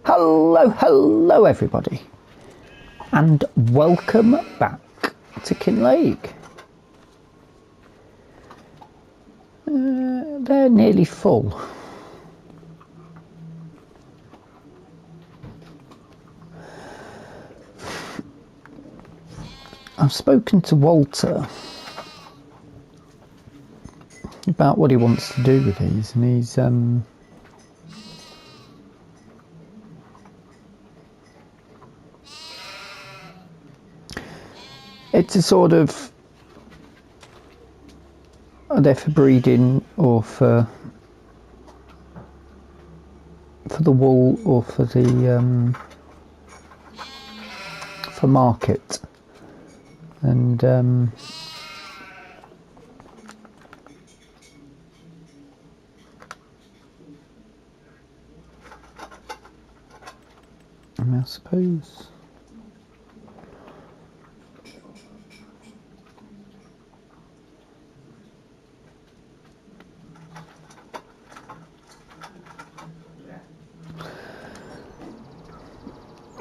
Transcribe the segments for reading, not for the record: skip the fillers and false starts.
Hello everybody, and welcome back to Kinlaig. They're nearly full. I've spoken to Walter about what he wants to do with these, and he's it's a sort of, are they for breeding or for the wool or for the for market, and I suppose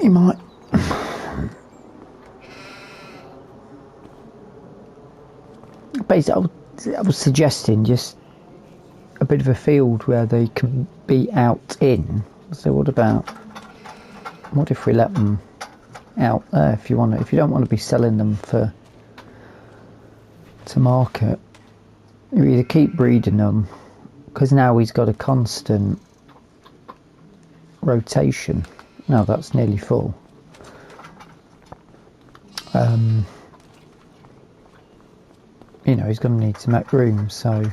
you might basically, I was suggesting just a bit of a field where they can be out in. So what if we let them out there? If you don't want to be selling them to market, you either keep breeding them, because now he's got a constant rotation. Now that's nearly full. You know, he's going to need to make room, so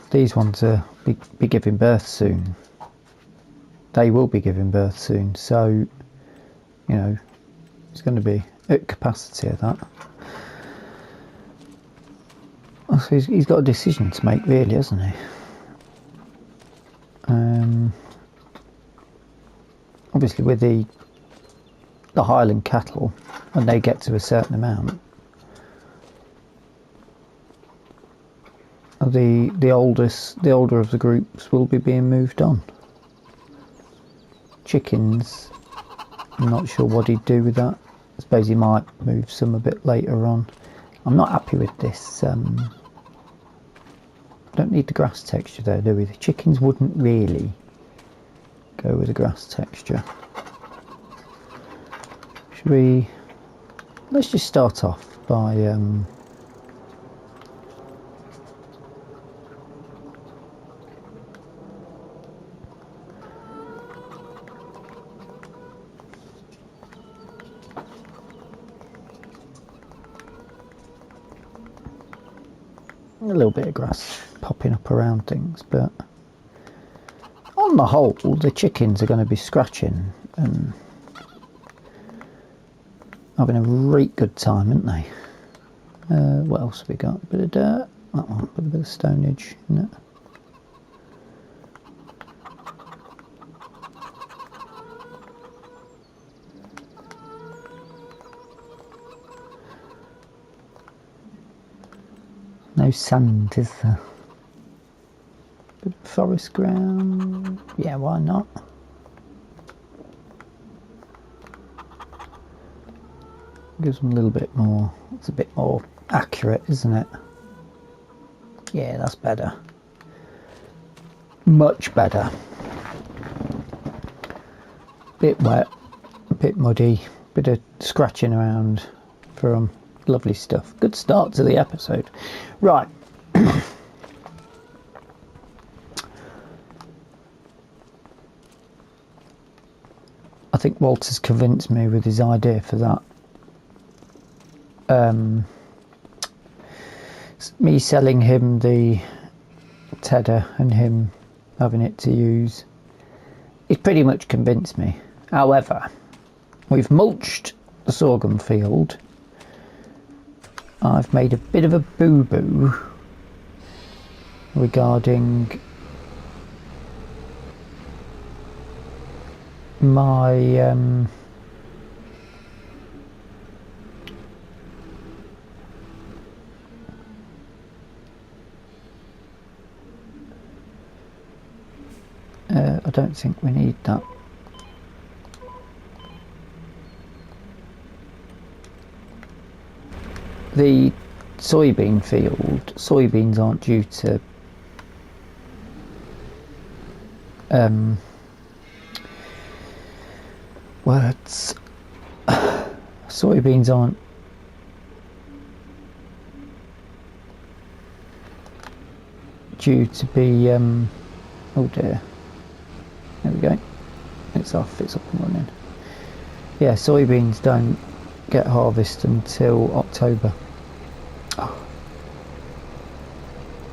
these ones are be giving birth soon. They will be giving birth soon, so you know, it's going to be at capacity of that. So he's got a decision to make, really, hasn't he? Obviously with the Highland cattle, when they get to a certain amount, the older of the groups will be being moved on. Chickens, I'm not sure what he'd do with that. I suppose he might move some a bit later on. I'm not happy with this. Don't need the grass texture there, do we? The chickens wouldn't really go with the grass texture. Let's just start off by a little bit of grass popping up around things, but on the whole the chickens are going to be scratching and having a right good time, aren't they? What else have we got? A bit of dirt, that one, a bit of stonage, isn't it? No sand, is there? Bit of forest ground, yeah, why not? Gives them a little bit more, it's a bit more accurate, isn't it? Yeah, that's better. Much better. Bit wet, a bit muddy, bit of scratching around for them. Lovely stuff. Good start to the episode. Right. I think Walter's convinced me with his idea for that. Me selling him the tedder and him having it to use. He's pretty much convinced me. However, we've mulched the sorghum field. I've made a bit of a boo-boo regarding my I don't think we need that. The soybean field, soybeans aren't due to words. Soybeans aren't due to be oh dear, there we go, it's off, it's up and running. Yeah, soybeans don't get harvest until October. Oh,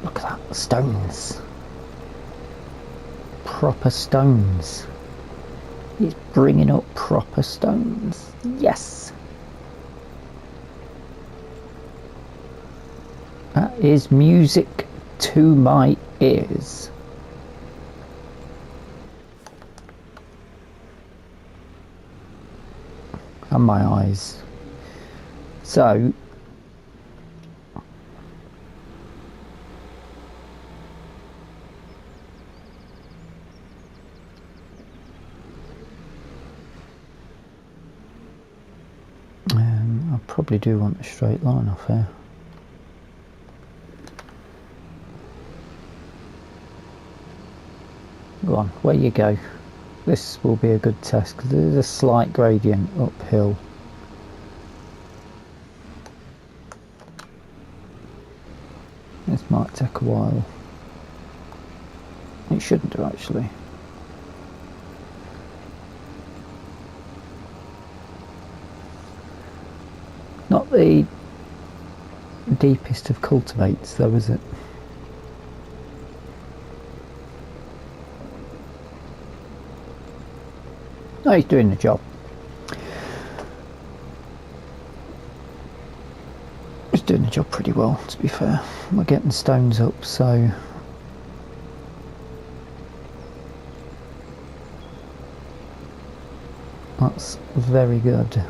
look at that, stones, proper stones. He's bringing up proper stones. Yes, that is music to my ears. And my eyes. So I probably do want a straight line off here. Go on, where you go. This will be a good test because there's a slight gradient uphill. This might take a while. It shouldn't do actually. Not the deepest of cultivates though, is it? No, he's doing the job. He's doing the job pretty well, to be fair. We're getting stones up, so that's very good.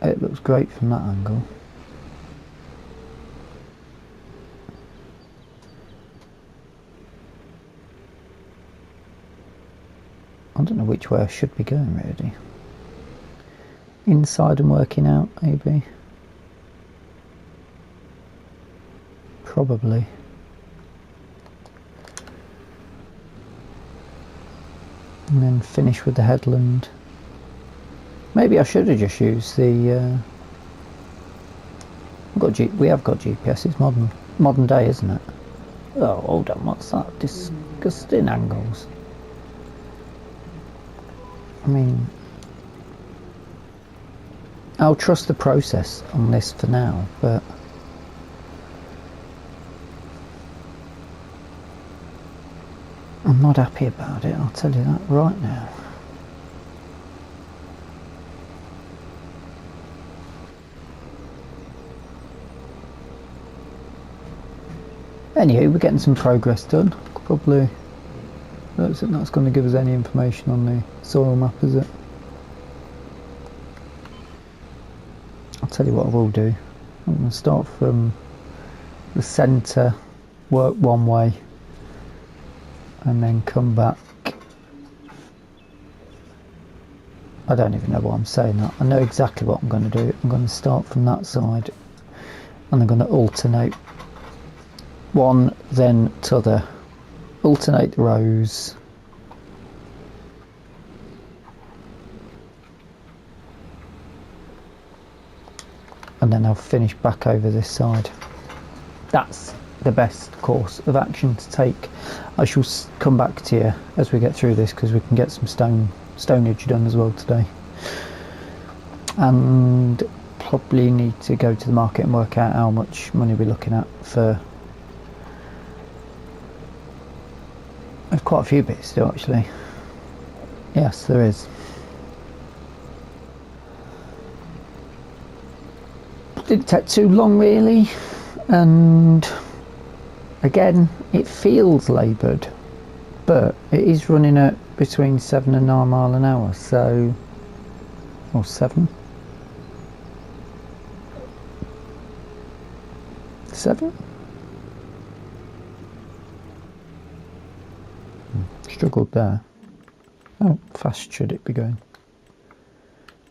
It looks great from that angle. I don't know which way I should be going really. Inside and working out, maybe. Probably. And then finish with the headland. Maybe I should have just used the we have got GPS, it's modern day, isn't it? Oh, hold on, what's that? Disgusting angles. I mean, I'll trust the process on this for now, but I'm not happy about it, I'll tell you that right now. Anyway, we're getting some progress done. Probably, I don't think that's going to give us any information on the soil map, is it? I'll tell you what I will do. I'm going to start from the centre, work one way, and then come back. I don't even know why I'm saying that. I know exactly what I'm going to do. I'm going to start from that side, and I'm going to alternate one, then t'other. Alternate the rows. And then I'll finish back over this side. That's the best course of action to take. I shall come back to you as we get through this because we can get some stonage done as well today. And probably need to go to the market and work out how much money we're looking at for. There's quite a few bits to do actually. Yes, there is. Didn't take too long really, and again it feels laboured, but it is running at between 7 and 9 miles an hour, so, or 7. 7. Struggled there. How fast should it be going?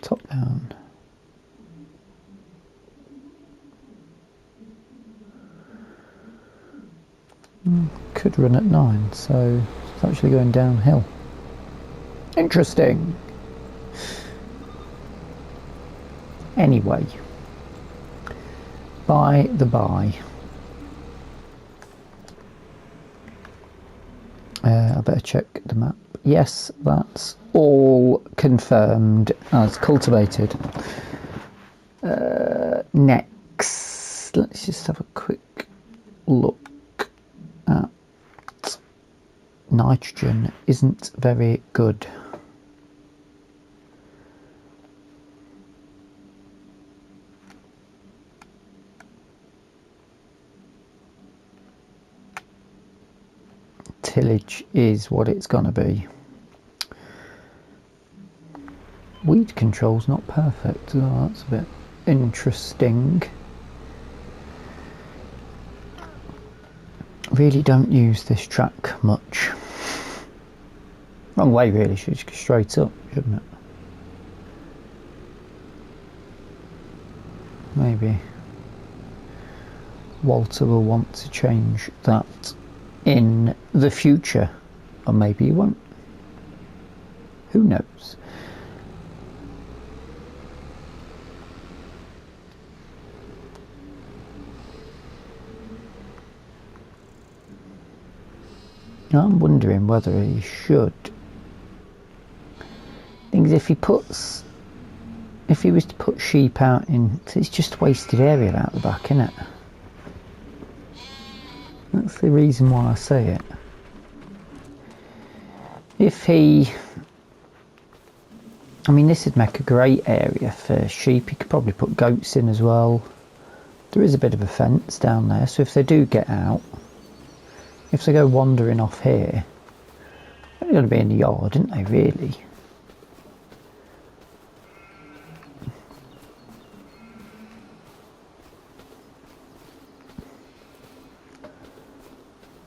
Top down. Could run at 9, so it's actually going downhill. Interesting. Anyway, by the by, I better check the map. Yes, that's all confirmed as cultivated. Next, let's just have a quick look at nitrogen. Isn't very good. Tillage is what it's gonna be. Weed control's not perfect. Oh, that's a bit interesting. Really don't use this track much. Wrong way really, should just go straight up, shouldn't it? Maybe Walter will want to change that in the future, or maybe he won't. Who knows? I'm wondering whether he should. Things if he was to put sheep out in, it's just wasted area out the back, isn't it? That's the reason why I say it. If he, I mean, this would make a great area for sheep. He could probably put goats in as well. There is a bit of a fence down there, so if they do get out, if they go wandering off here, they're going to be in the yard, aren't they, really?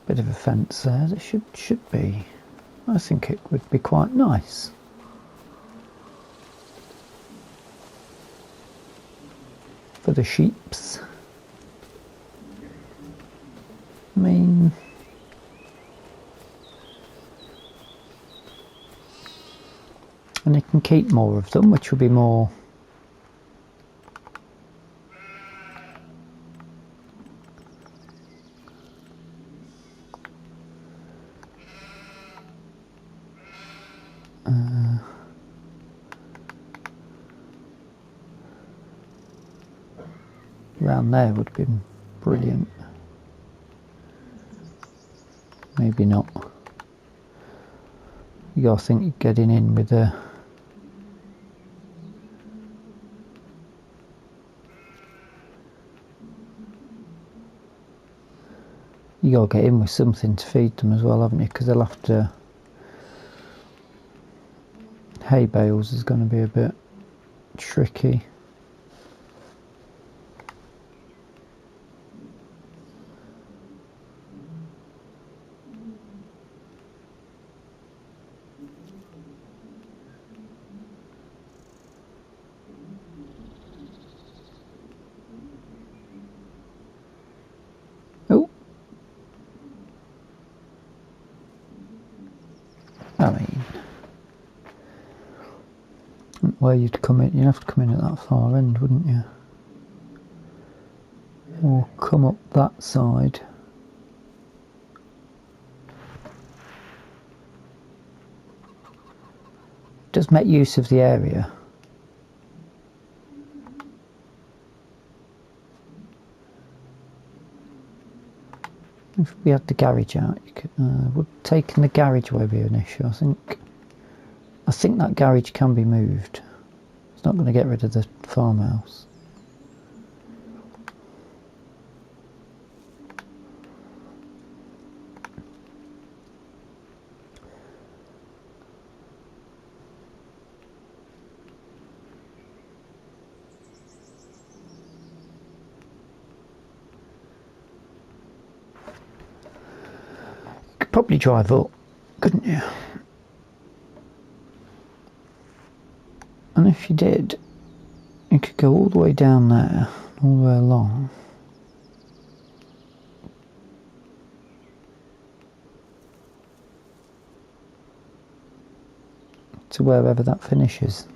Bit of a fence there. There should be. I think it would be quite nice. For the sheeps. I mean, and you can keep more of them, which will be more around there would have been brilliant. Maybe not. You gotta think you're getting in with a you gotta get in with something to feed them as well, haven't you? Because they'll have to. Hay bales is going to be a bit tricky. Oh, I mean, where you'd come in, you'd have to come in at that far end, wouldn't you? Or come up that side. Does make use of the area. If we had the garage out, you could, would taking the garage away be an issue? I think that garage can be moved. It's not going to get rid of the farmhouse. probably drive up, couldn't you? And if you did, you could go all the way down there, all the way along. To wherever that finishes.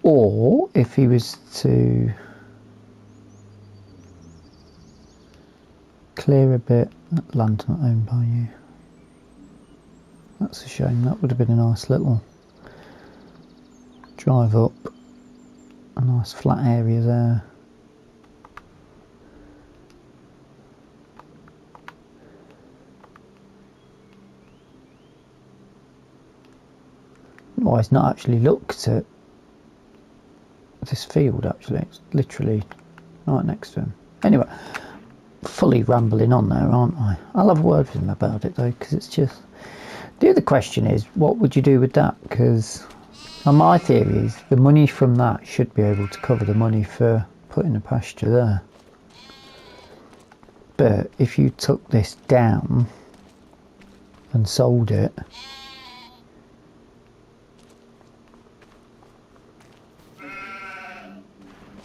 Or if he was to clear a bit, that land's not owned by you. That's a shame, that would have been a nice little drive up, a nice flat area there. Well, he's not actually looked at this field actually, it's literally right next to him. Anyway, fully rambling on there, aren't I? I'll have a word with him about it though, because it's just... The other question is, what would you do with that? Because my theory is the money from that should be able to cover the money for putting a pasture there. But if you took this down and sold it,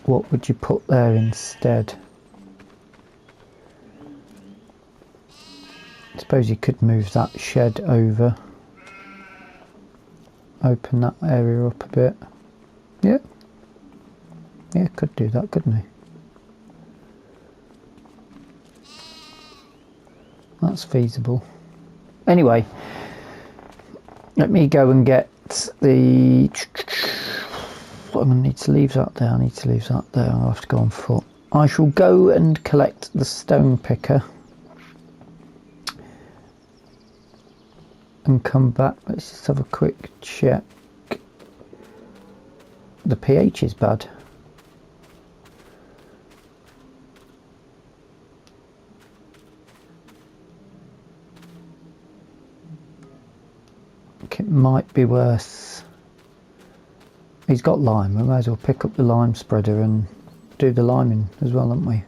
what would you put there instead? I suppose you could move that shed over, open that area up a bit. Yeah, could do that, couldn't he? That's feasible. Anyway, let me go and get the... I'm going to need to leave that there, I'll have to go on foot. I shall go and collect the stone picker and come back. Let's just have a quick check. The pH is bad. I think it might be worse. He's got lime, we might as well pick up the lime spreader and do the liming as well, haven't we?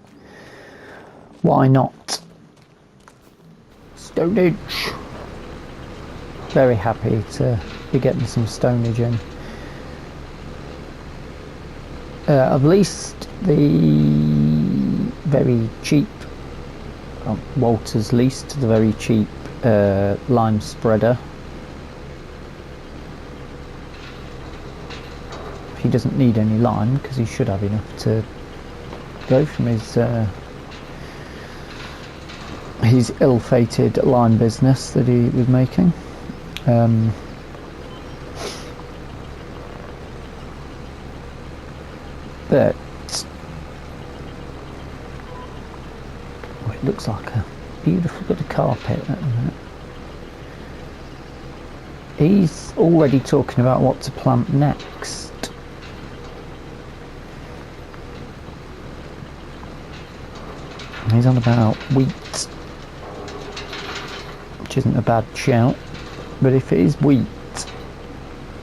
Why not? Stonage! Very happy to be getting some stonage in. I've leased the very cheap, Walter's leased the very cheap lime spreader. He doesn't need any lime because he should have enough to go from his ill-fated lime business that he was making. But it looks like a beautiful bit of carpet at the minute. He's already talking about what to plant next. He's on about wheat, which isn't a bad shout, but if it is wheat,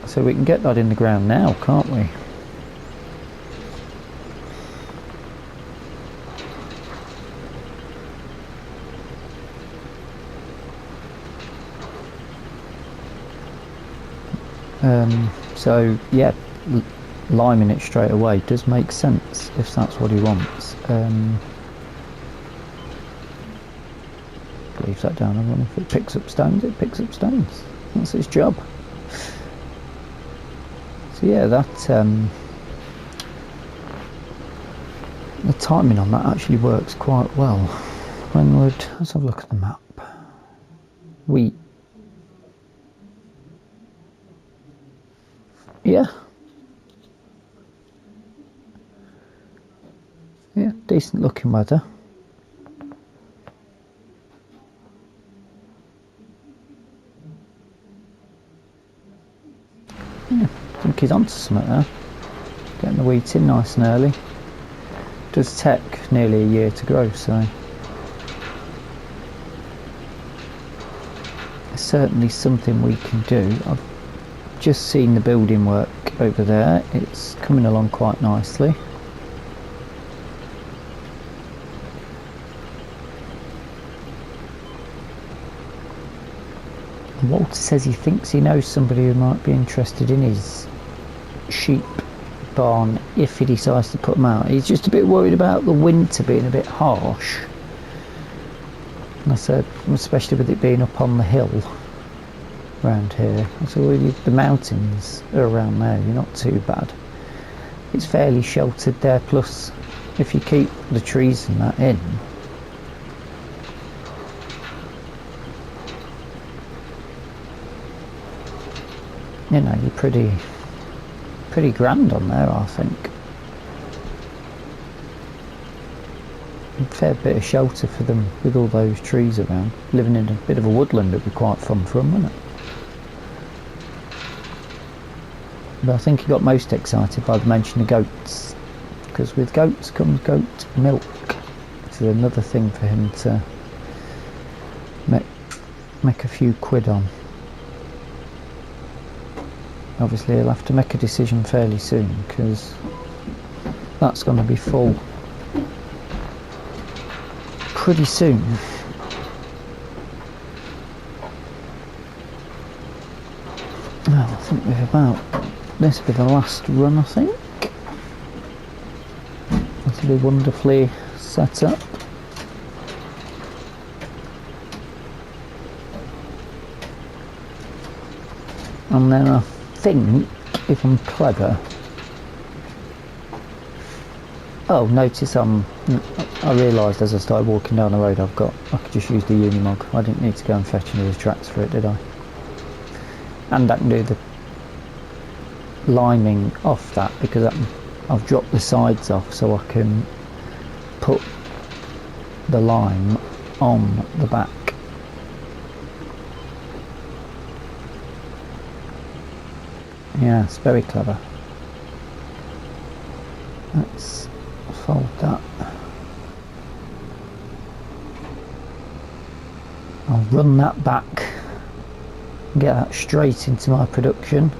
so we can get that in the ground now, can't we? So yeah, liming it straight away does make sense if that's what he wants. Leave that down, and if it picks up stones, it picks up stones. That's its job. So yeah, that the timing on that actually works quite well. Let's have a look at the map. Yeah, decent looking weather. Yeah, I think he's onto something there. Getting the wheat in nice and early. Does take nearly a year to grow, so it's certainly something we can do. I've just seen the building work over there. It's coming along quite nicely. Walter says he thinks he knows somebody who might be interested in his sheep barn if he decides to put them out. He's just a bit worried about the winter being a bit harsh. And I said, especially with it being up on the hill around here. I said, well, the mountains are around there, you're not too bad. It's fairly sheltered there, plus if you keep the trees and that in, you know, you're pretty grand on there, I think. A fair bit of shelter for them with all those trees around. Living in a bit of a woodland would be quite fun for them, wouldn't it? But I think he got most excited by the mention of goats, because with goats comes goat milk. This is another thing for him to make a few quid on. Obviously he'll have to make a decision fairly soon, because that's going to be full pretty soon. Well, I think we've about this be the last run, I think. It'll be wonderfully set up. And then I think, if I'm clever... Oh, notice I realised as I started walking down the road I could just use the Unimog. I didn't need to go and fetch any of the tracks for it, did I? And I can do the liming off that, because I've dropped the sides off so I can put the lime on the back. Yeah, it's very clever. Let's fold that. I'll run that back and get that straight into my production.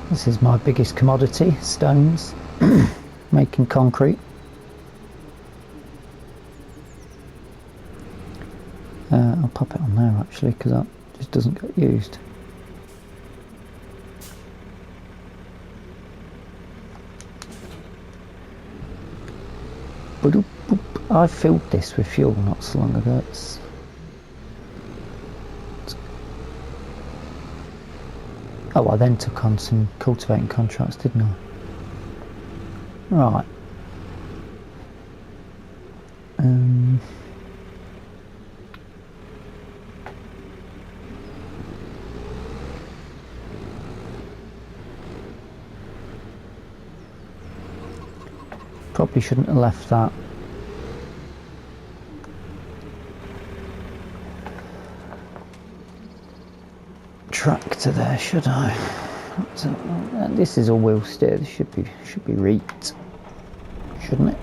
This is my biggest commodity, stones, making concrete. I'll pop it on there actually, because that just doesn't get used. I filled this with fuel not so long ago. Oh, I then took on some cultivating contracts, didn't I? Right. Probably shouldn't have left that tractor there, should I? This is a wheel steer. This should be reaped, shouldn't it?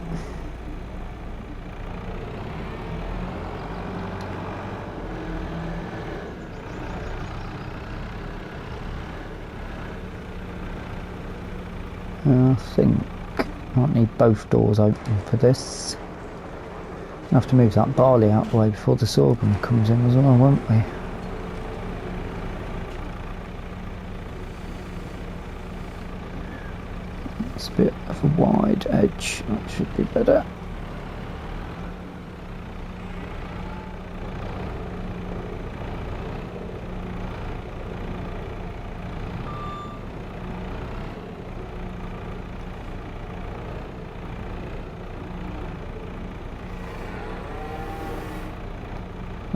I think I might need both doors open for this. We'll have to move that barley out of the way before the sorghum comes in as well, won't we? It's a bit of a wide edge, that should be better.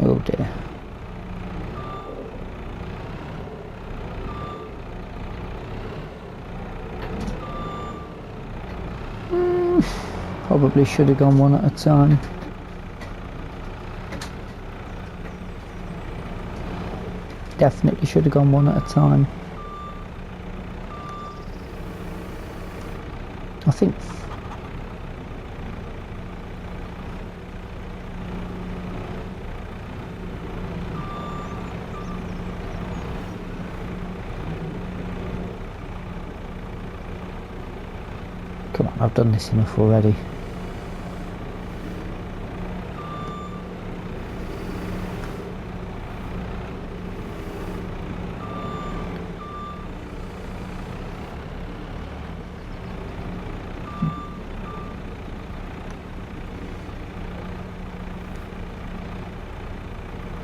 Oh dear. Probably should have gone one at a time. Definitely should have gone one at a time. I think come on, I've done this enough already.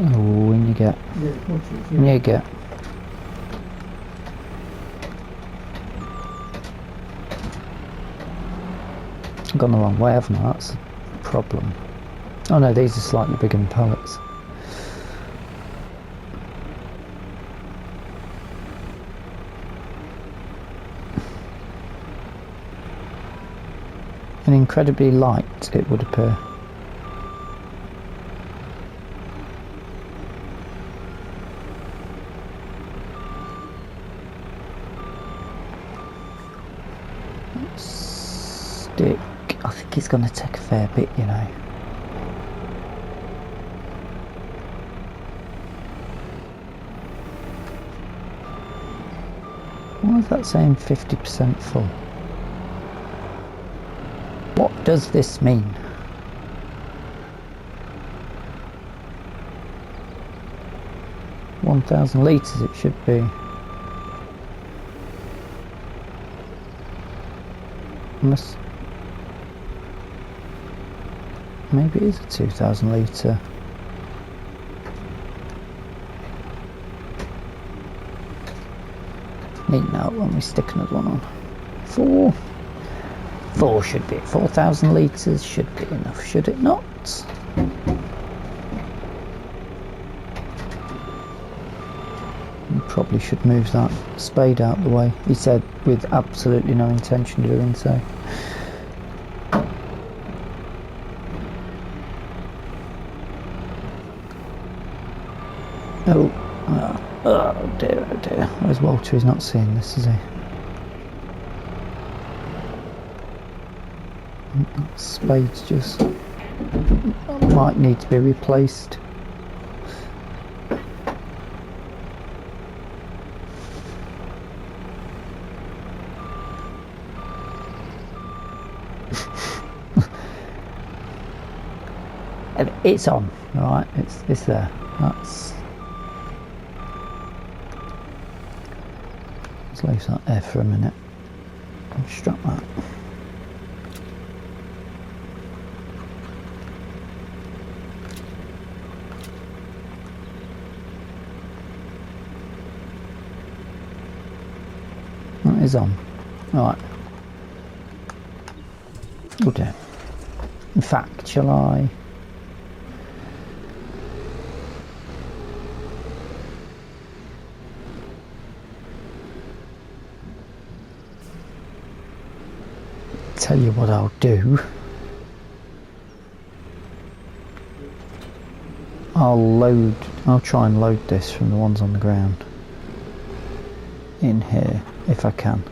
Oh, when you get. Yeah, you get. I've gone the wrong way, haven't I? That's the problem. Oh no, these are slightly bigger than pallets. And incredibly light, it would appear. Stick. I think it's going to take a fair bit, you know. Why is that saying 50% full? What does this mean? $1,000 litres it should be. Maybe it is a 2,000 litre. Need now when we stick another one on. Four should be it. 4,000 litres should be enough, should it not? We probably should move that spade out the way. He said with absolutely no intention of doing so. Oh dear, oh dear. Where's Walter? He's not seeing this, is he? Spade's just might need to be replaced. It's on, alright, it's there. Let's leave that there for a minute and strap that. That is on. Right. Oh dear. In fact, shall I? Tell you what I'll do. I'll try and load this from the ones on the ground in here if I can.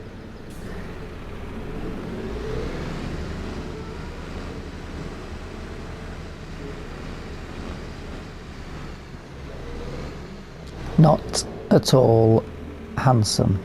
Not at all handsome.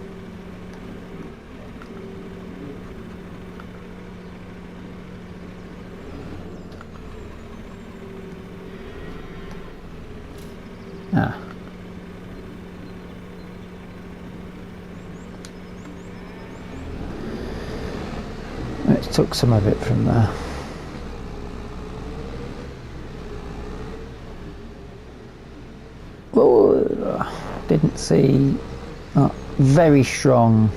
Let's took some of it from there. Oh, didn't see that. Very strong.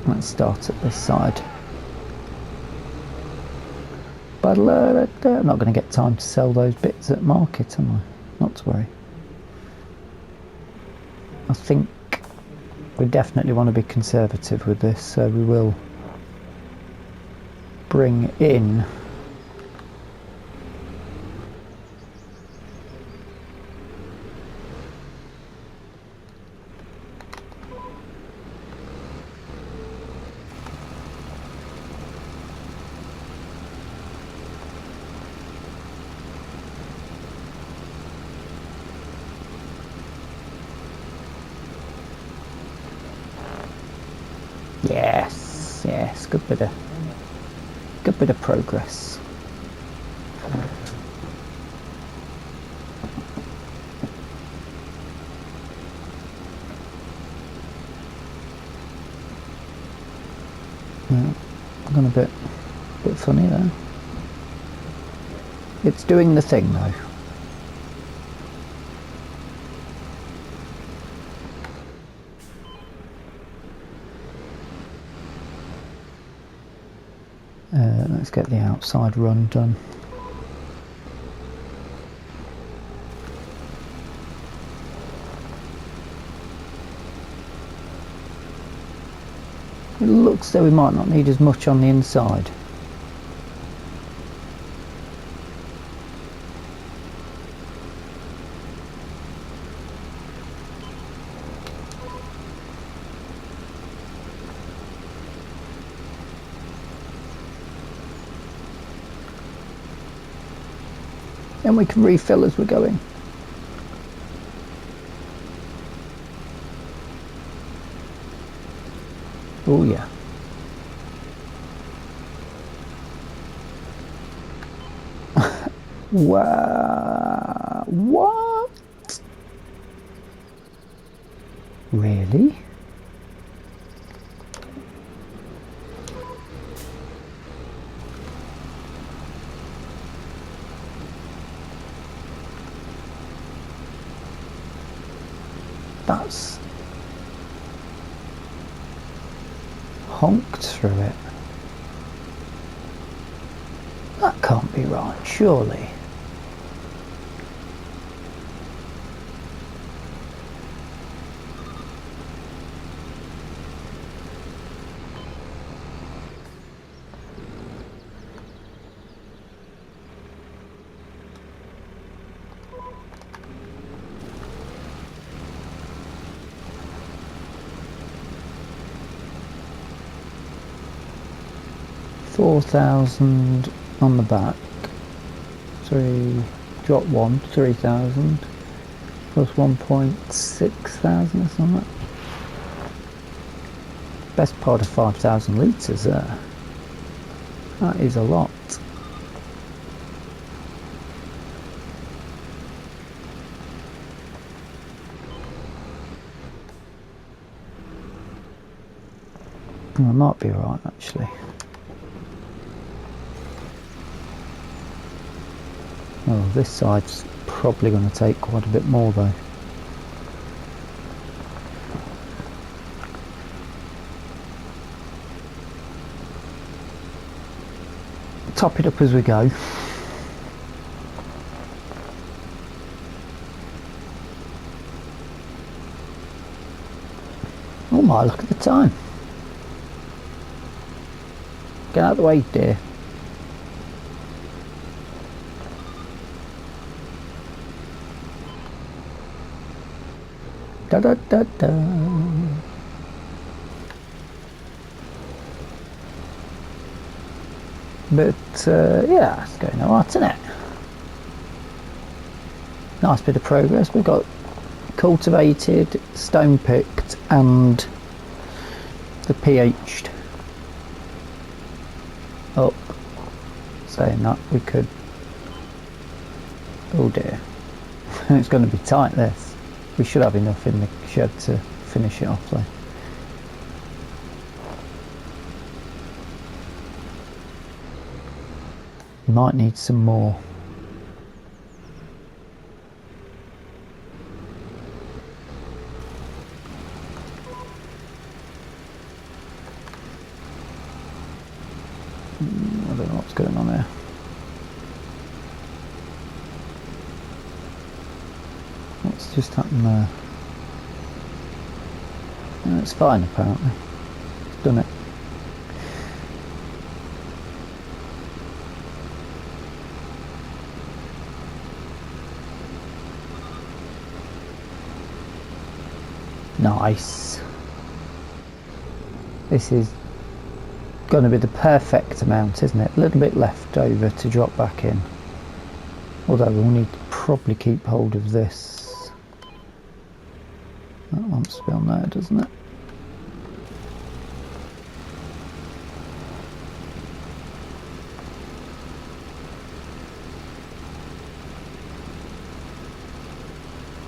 Let's start at this side. But I'm not going to get time to sell those bits at market, am I? Not to worry. I think we definitely want to be conservative with this, so we will bring in yes, good bit of progress. Gone a bit funny there. It's doing the thing though. Let's get the outside run done. It looks though we might not need as much on the inside. And we can refill as we're going. Oh yeah. Wow. What? Really? That's honked through it. That can't be right, surely. $4,000 on the back. Drop 1, 3,000 plus 1,600 or something. Best part of 5,000 litres there. That is a lot. I might be right actually. Oh, this side's probably going to take quite a bit more though. Top it up as we go. Oh my, look at the time. Get out of the way, dear. Da da da da. But yeah, it's going alright, isn't it? Nice bit of progress. We've got cultivated, stone picked, and the pH'd up. Saying that, we could. Oh dear, it's going to be tight. This. We should have enough in the shed to finish it off though. Might need some more. I don't know what's going on here. What's just happened there? No, it's fine apparently. It's done it. Nice. This is going to be the perfect amount, isn't it? A little bit left over to drop back in. Although we'll need to probably keep hold of this. That wants to be on there, doesn't it?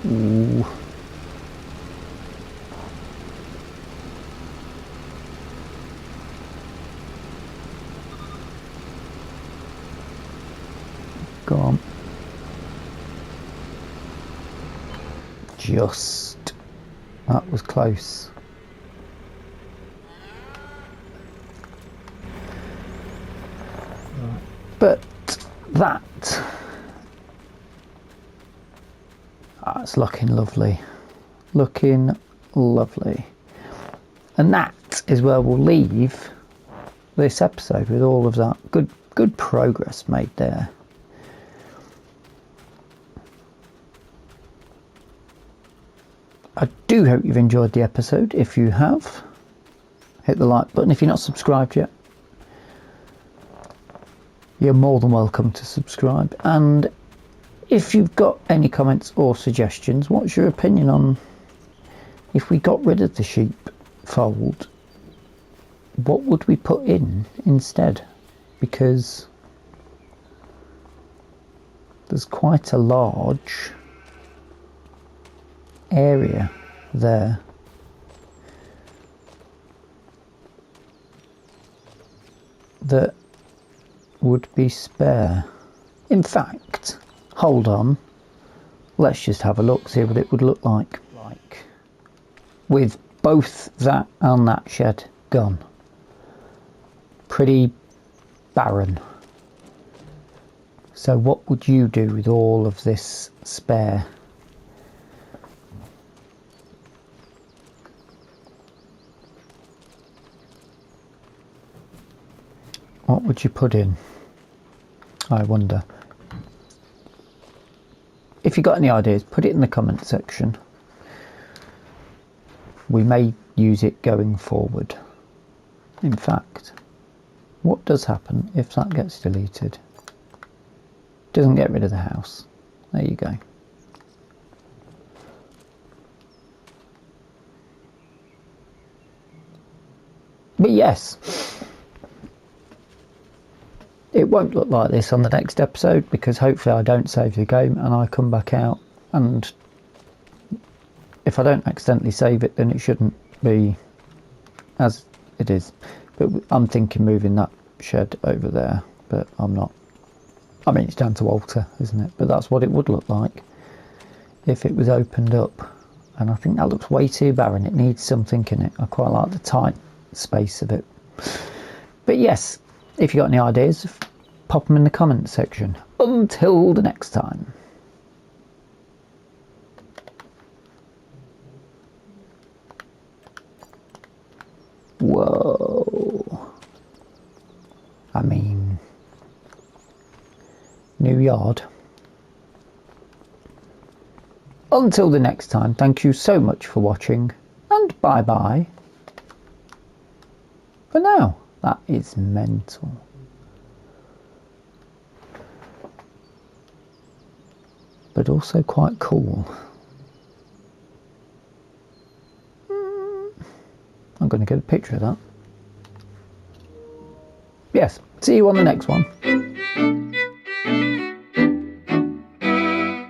Ooh. Go just. That was close. But that's looking lovely. Looking lovely. And that is where we'll leave this episode, with all of that good progress made there. I do hope you've enjoyed the episode. If you have, hit the like button. If you're not subscribed yet, you're more than welcome to subscribe. And if you've got any comments or suggestions, what's your opinion on if we got rid of the sheepfold? What would we put in instead? Because there's quite a large area there. That would be spare. In fact, hold on, let's just have a look, see what it would look like with both that and that shed gone. Pretty barren. So what would you do with all of this spare? What would you put in? I wonder. If you got any ideas, put it in the comment section. We may use it going forward. In fact, what does happen if that gets deleted? Doesn't get rid of the house. There you go. But yes, it won't look like this on the next episode, because hopefully I don't save the game and I come back out, and if I don't accidentally save it, then it shouldn't be as it is. But I'm thinking moving that shed over there, but I'm not. I mean, it's down to Walter, isn't it? But that's what it would look like if it was opened up. And I think that looks way too barren. It needs something in it. I quite like the tight space of it. But yes, if you got any ideas, pop them in the comment section. Until the next time. Whoa. I mean, new yard. Until the next time, thank you so much for watching, and bye bye for now. That is mental. But also quite cool. I'm going to get a picture of that. Yes, see you on the next one.